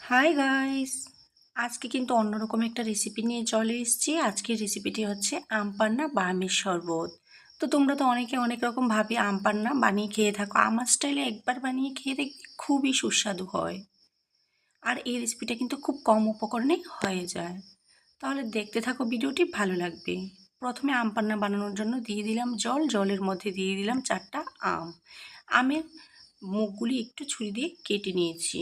Hi guys, আজকে কিন্তু অন্যরকম একটা রেসিপি নিয়ে চলে এসেছি। আজকের রেসিপিটি হচ্ছে আম পান্না বা আমের শরবত। তো তোমরা তো অনেকে অনেক রকম ভাবে আম পান্না বানিয়ে খেয়ে থাকো। আমার স্টাইলে একবার বানিয়ে খেয়ে দেখবে খুবই সুস্বাদু হয়। আর এই রেসিপিটা কিন্তু খুব কম উপকরণে হয়ে যায়। তাহলে দেখতে থাকো, ভিডিওটি ভালো লাগবে। প্রথমে আম পান্না বানানোর জন্য দিয়ে দিলাম জল, জলের মধ্যে দিয়ে দিলাম 4টা আম। আমের মুখগুলি একটু ছুরি দিয়ে কেটে নিয়েছি।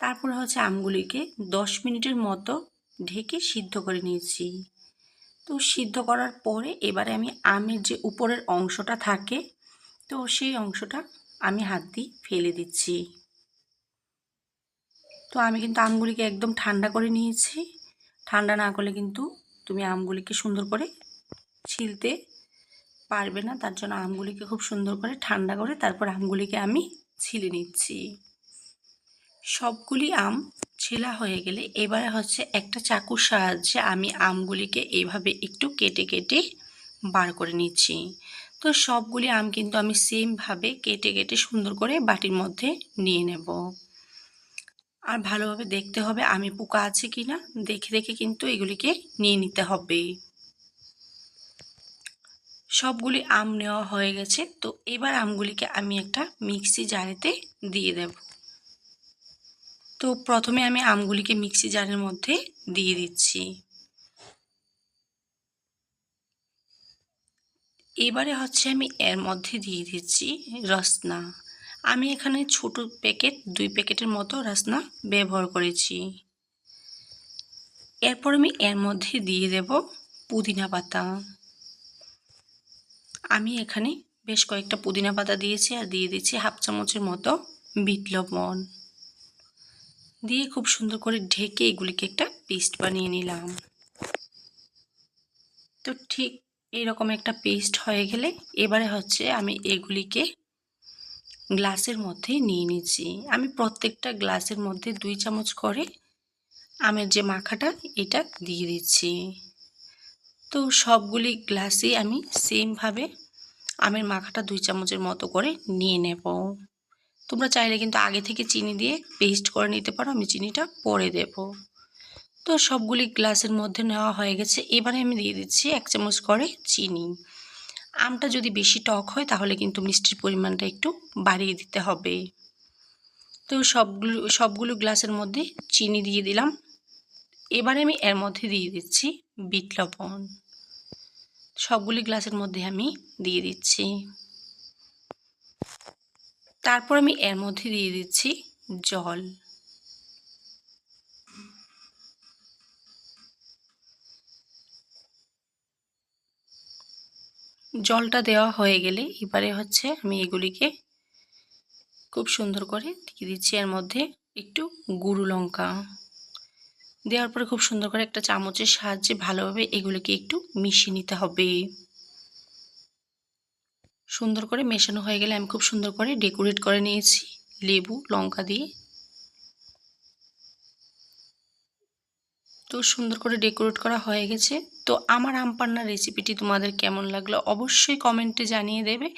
তারপর হচ্ছে আমগুলিকে 10 মিনিটের মতো ঢেকে সিদ্ধ করে নিয়েছি। তো সিদ্ধ করার পরে এবারে আমি আমের যে উপরের অংশটা থাকে, তো সেই অংশটা আমি হাত দিয়ে ফেলে দিচ্ছি। তো আমি কিন্তু আমগুলিকে একদম ঠান্ডা করে নিয়েছি। ঠান্ডা না করলে কিন্তু তুমি আমগুলিকে সুন্দর করে ছিলতে পারবে না। তার জন্য আমগুলিকে খুব সুন্দর করে ঠান্ডা করে তারপর আমগুলিকে আমি ছিলে নিচ্ছি। সবগুলি আম ছেলা হয়ে গেলে এবারে হচ্ছে একটা চাকুর সাহায্যে আমি আমগুলিকে এইভাবে একটু কেটে কেটে বার করে নিচ্ছি। তো সবগুলি আম কিন্তু আমি সেমভাবে কেটে কেটে সুন্দর করে বাটির মধ্যে নিয়ে নেব। আর ভালোভাবে দেখতে হবে আমি পোকা আছে কিনা, দেখে দেখে কিন্তু এগুলিকে নিয়ে নিতে হবে। সবগুলি আম নেওয়া হয়ে গেছে। তো এবার আমগুলিকে আমি একটা মিক্সি জারেতে দিয়ে দেব। তো প্রথমে আমি আমগুলিকে মিক্সি জারের মধ্যে দিয়ে দিচ্ছি। এবারে হচ্ছে আমি এর মধ্যে দিয়ে দিচ্ছি রসনা। আমি এখানে ছোট প্যাকেট 2 প্যাকেটের মতো রসনা ব্যবহার করেছি। এরপর আমি এর মধ্যে দিয়ে দেব পুদিনা পাতা। আমি এখানে বেশ কয়েকটা পুদিনা পাতা দিয়েছি আর দিয়ে দিচ্ছি হাফ চামচের মতো বিট লবণ। দিয়ে খুব সুন্দর করে ঢেকে এগুলিকে একটা পেস্ট বানিয়ে নিলাম। তো ঠিক এইরকম একটা পেস্ট হয়ে গেলে এবারে হচ্ছে আমি এগুলিকে গ্লাসের মধ্যে নিয়ে নিচ্ছি। আমি প্রত্যেকটা গ্লাসের মধ্যে 2 চামচ করে আমের যে মাখাটা এটা দিয়ে দিচ্ছি। তো সবগুলি গ্লাসে আমি সেমভাবে আমের মাখাটা 2 চামচের মতো করে নিয়ে নেব। তোমরা চাইলে কিন্তু আগে থেকে চিনি দিয়ে পেস্ট করে নিতে পারো, আমি চিনিটা পরে দেব। তো সবগুলি গ্লাসের মধ্যে নেওয়া হয়ে গেছে। এবারে আমি দিয়ে দিচ্ছি 1 চামচ করে চিনি। আমটা যদি বেশি টক হয় তাহলে কিন্তু মিষ্টির পরিমাণটা একটু বাড়িয়ে দিতে হবে। তো সবগুলো গ্লাসের মধ্যে চিনি দিয়ে দিলাম। এবারে আমি এর মধ্যে দিয়ে দিচ্ছি বিট লবণ। সবগুলি গ্লাসের মধ্যে আমি দিয়ে দিচ্ছি। তারপর আমি এর মধ্যে দিয়ে দিচ্ছি জল। জলটা দেওয়া হয়ে গেলে এবারে হচ্ছে আমি এগুলিকে খুব সুন্দর করে দিয়ে দিচ্ছি এর মধ্যে একটু গুঁড়ো লঙ্কা। দেওয়ার পরে খুব সুন্দর করে একটা চামচের সাহায্যে ভালোভাবে এগুলিকে একটু মিশিয়ে নিতে হবে। সুন্দর করে মেশানো হয়ে গেলে আমি খুব সুন্দর করে ডেকোরেট করে নিয়েছি লেবু লঙ্কা দিয়ে। তো সুন্দর করে ডেকোরেট করা হয়ে গেছে। তো আমার আম পান্নার রেসিপিটি তোমাদের কেমন লাগলো অবশ্যই কমেন্টে জানিয়ে দেবে।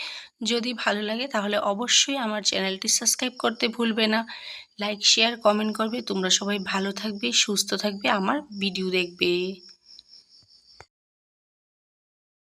যদি ভালো লাগে তাহলে অবশ্যই আমার চ্যানেলটি সাবস্ক্রাইব করতে ভুলবে না। লাইক শেয়ার কমেন্ট করবে। তোমরা সবাই ভালো থাকবে, সুস্থ থাকবে, আমার ভিডিও দেখবে।